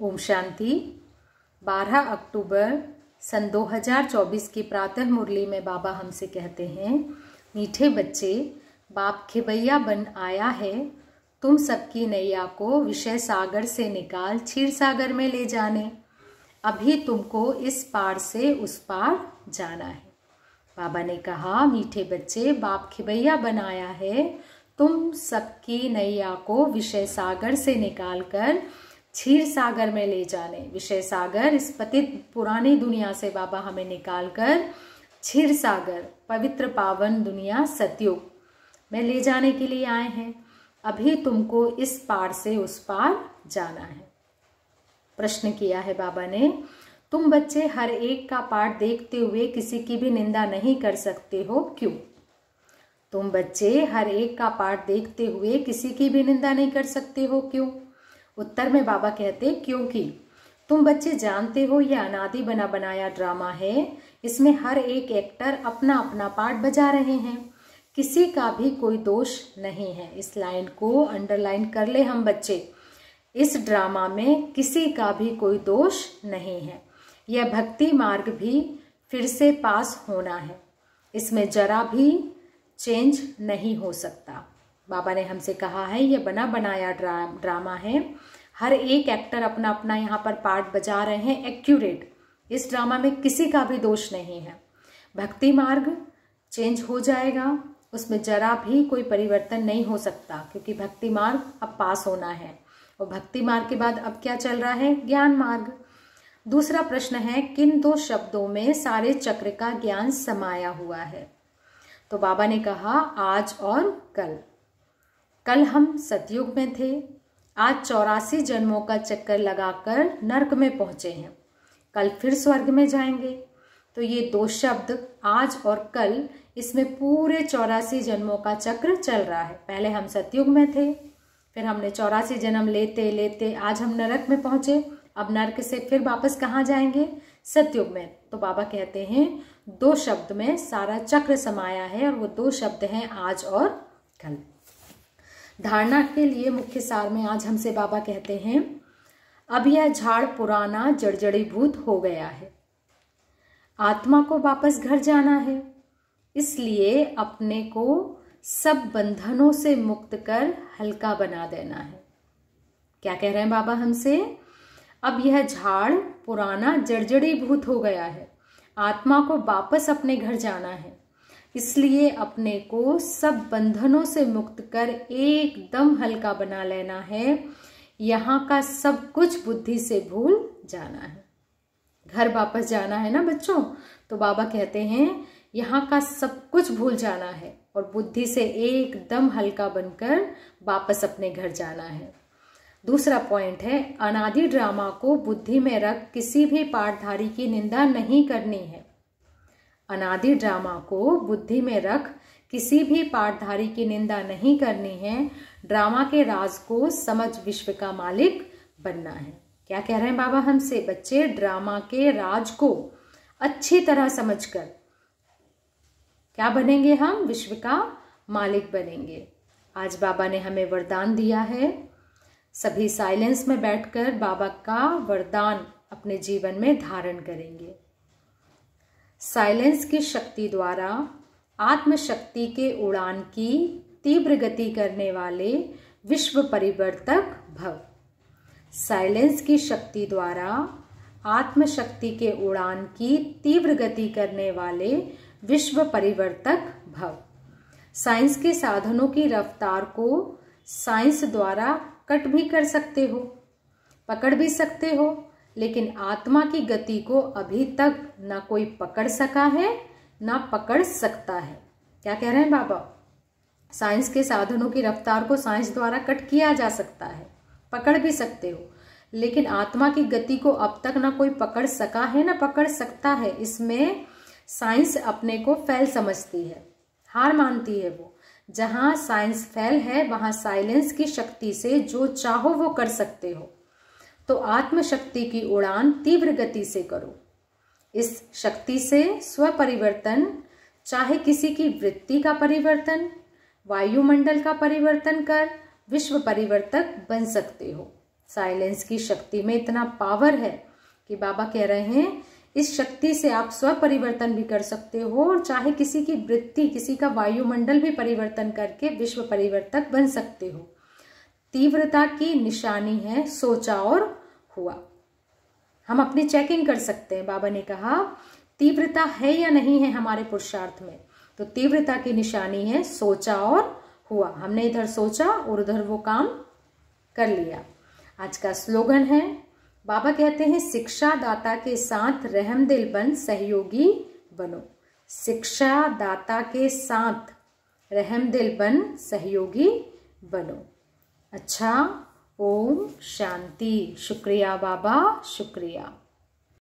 ओम शांति। 12 अक्टूबर सन 2024 की प्रातः मुरली में बाबा हमसे कहते हैं, मीठे बच्चे, बाप खिबैया बन आया है, तुम सबकी नैया को विषय सागर से निकाल क्षीर सागर में ले जाने। अभी तुमको इस पार से उस पार जाना है। बाबा ने कहा, मीठे बच्चे, बाप खिबैया बनाया है, तुम सबकी नैया को विषय सागर से निकालकर क्षीर सागर में ले जाने। विषय सागर, इस पतित पुरानी दुनिया से बाबा हमें निकालकर क्षीर सागर, पवित्र पावन दुनिया सतयुग में ले जाने के लिए आए हैं। अभी तुमको इस पार से उस पार जाना है। प्रश्न किया है बाबा ने, तुम बच्चे हर एक का पाठ देखते हुए किसी की भी निंदा नहीं कर सकते हो, क्यों? तुम बच्चे हर एक का पाठ देखते हुए किसी की भी निंदा नहीं कर सकते हो, क्यों? उत्तर में बाबा कहते, क्योंकि तुम बच्चे जानते हो यह अनादि बना बनाया ड्रामा है। इसमें हर एक एक्टर अपना अपना पार्ट बजा रहे हैं, किसी का भी कोई दोष नहीं है। इस लाइन को अंडरलाइन कर ले हम बच्चे। इस ड्रामा में किसी का भी कोई दोष नहीं है। यह भक्ति मार्ग भी फिर से पास होना है, इसमें जरा भी चेंज नहीं हो सकता। बाबा ने हमसे कहा है, यह बना बनाया ड्रामा है। हर एक एक्टर अपना अपना यहाँ पर पार्ट बजा रहे हैं एक्यूरेट। इस ड्रामा में किसी का भी दोष नहीं है। भक्ति मार्ग चेंज हो जाएगा, उसमें जरा भी कोई परिवर्तन नहीं हो सकता, क्योंकि भक्ति मार्ग अब पास होना है। और भक्ति मार्ग के बाद अब क्या चल रहा है? ज्ञान मार्ग। दूसरा प्रश्न है, किन दो शब्दों में सारे चक्र का ज्ञान समाया हुआ है? तो बाबा ने कहा, आज और कल। कल हम सतयुग में थे, आज 84 जन्मों का चक्कर लगाकर नर्क में पहुंचे हैं, कल फिर स्वर्ग में जाएंगे। तो ये दो शब्द आज और कल, इसमें पूरे 84 जन्मों का चक्र चल रहा है। पहले हम सतयुग में थे, फिर हमने 84 जन्म लेते लेते आज हम नरक में पहुंचे। अब नरक से फिर वापस कहाँ जाएंगे? सतयुग में। तो बाबा कहते हैं, दो शब्द में सारा चक्र समाया है, और वो दो शब्द हैं आज और कल। धारणा के लिए मुख्य सार में आज हमसे बाबा कहते हैं, अब यह झाड़ पुराना जड़जड़ीभूत हो गया है, आत्मा को वापस घर जाना है, इसलिए अपने को सब बंधनों से मुक्त कर हल्का बना देना है। क्या कह रहे हैं बाबा हमसे? अब यह झाड़ पुराना जड़जड़ीभूत हो गया है, आत्मा को वापस अपने घर जाना है, इसलिए अपने को सब बंधनों से मुक्त कर एकदम हल्का बना लेना है। यहाँ का सब कुछ बुद्धि से भूल जाना है। घर वापस जाना है ना बच्चों? तो बाबा कहते हैं, यहाँ का सब कुछ भूल जाना है और बुद्धि से एकदम हल्का बनकर वापस अपने घर जाना है। दूसरा पॉइंट है, अनादि ड्रामा को बुद्धि में रख किसी भी पाठधारी की निंदा नहीं करनी है। अनादि ड्रामा को बुद्धि में रख किसी भी पाठधारी की निंदा नहीं करनी है। ड्रामा के राज को समझ विश्व का मालिक बनना है। क्या कह रहे हैं बाबा हमसे? बच्चे, ड्रामा के राज को अच्छी तरह समझकर क्या बनेंगे? हम विश्व का मालिक बनेंगे। आज बाबा ने हमें वरदान दिया है, सभी साइलेंस में बैठकर बाबा का वरदान अपने जीवन में धारण करेंगे। साइलेंस की शक्ति द्वारा आत्मशक्ति के उड़ान की तीव्र गति करने वाले विश्व परिवर्तक भव। साइलेंस की शक्ति द्वारा आत्मशक्ति के उड़ान की तीव्र गति करने वाले विश्व परिवर्तक भव। साइंस के साधनों की रफ्तार को साइंस द्वारा कट भी कर सकते हो, पकड़ भी सकते हो, लेकिन आत्मा की गति को अभी तक ना कोई पकड़ सका है ना पकड़ सकता है। क्या कह रहे हैं बाबा? साइंस के साधनों की रफ्तार को साइंस द्वारा कट किया जा सकता है, पकड़ भी सकते हो, लेकिन आत्मा की गति को अब तक ना कोई पकड़ सका है ना पकड़ सकता है। इसमें साइंस अपने को फेल समझती है, हार मानती है वो। जहां साइंस फेल है, वहां साइलेंस की शक्ति से जो चाहो वो कर सकते हो। तो आत्मशक्ति की उड़ान तीव्र गति से करो। इस शक्ति से स्व परिवर्तन, चाहे किसी की वृत्ति का परिवर्तन, वायुमंडल का परिवर्तन कर विश्व परिवर्तक बन सकते हो। साइलेंस की शक्ति में इतना पावर है कि बाबा कह रहे हैं इस शक्ति से आप स्व परिवर्तन भी कर सकते हो और चाहे किसी की वृत्ति, किसी का वायुमंडल भी परिवर्तन करके विश्व परिवर्तक बन सकते हो। तीव्रता की निशानी है सोचा और हुआ। हम अपनी चेकिंग कर सकते हैं। बाबा ने कहा तीव्रता है या नहीं है हमारे पुरुषार्थ में, तो तीव्रता की निशानी है सोचा और हुआ। हमने इधर सोचा और उधर वो काम कर लिया। आज का स्लोगन है, बाबा कहते हैं शिक्षा दाता के साथ रहमदिल बन सहयोगी बनो। शिक्षा दाता के साथ रहमदिल बन सहयोगी बनो। अच्छा, ओम शांति। शुक्रिया बाबा, शुक्रिया।